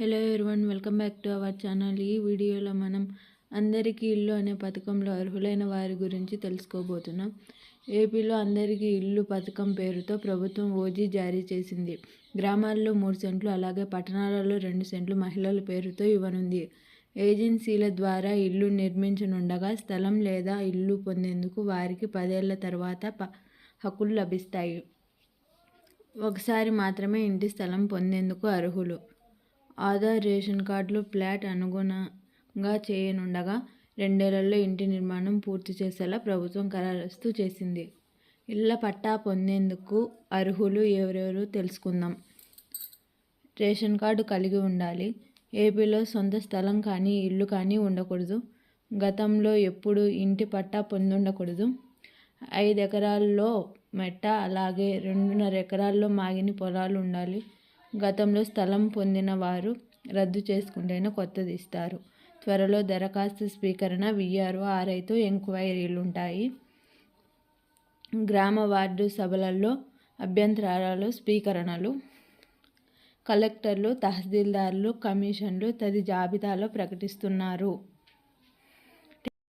Hello everyone, welcome back to our channel. ఈ వీడియోలో మనం అందరికీ ఇల్లు అనే పథకంలో అర్హులైన వారి గురించి తెలుసుకోబోతున్నాం. ఏపీలో అందరికీ ఇల్లు పథకం పేరుతో ప్రభుత్వం ఓజీ జారీ చేసింది. గ్రామాల్లో 3 సెంట్లు, అలాగే పట్టణాలలో 2 సెంట్లు మహిళల పేరుతో ఇవ్వనుంది. ఏజెన్సీల ద్వారా ఇల్లు నిర్మించనుండగా స్థలం లేదా ఇల్లు పొందేందుకు వారికి 10 ఏళ్ల తర్వాత హక్కులు లభిస్తాయి. ఒకసారి మాత్రమే ఇంటి స్థలం పొందేందుకు అర్హులు. ఆధార్, రేషన్ కార్డులు, ఫ్లాట్ అనుగుణంగా చేయనుండగా 2 ఏళ్లలో ఇంటి నిర్మాణం పూర్తి చేసేలా ప్రభుత్వం ఖరారు చేసింది. ఇళ్ల పట్టా పొందేందుకు అర్హులు ఎవరెవరో తెలుసుకుందాం. రేషన్ కార్డు కలిగి ఉండాలి. ఏపీలో సొంత స్థలం కానీ ఇల్లు కానీ ఉండకూడదు. గతంలో ఎప్పుడు ఇంటి పట్టా పొందుండకూడదు. 5 ఎకరాల్లో మెట్ట, అలాగే 2.5 ఎకరాల్లో మాగిని పొలాలు ఉండాలి. గతంలో స్థలం పొందిన వారు రద్దు చేసుకుంటేనే కొత్తది ఇస్తారు. త్వరలో దరఖాస్తు స్వీకరణ, వీఆర్ఓ, ఆర్ఐతో ఎంక్వైరీలుంటాయి. గ్రామ వార్డు సభలలో అభ్యంతరాలు స్వీకరణలు. కలెక్టర్లు, తహసీల్దార్లు కమిషన్లు తది జాబితాలో ప్రకటిస్తున్నారు.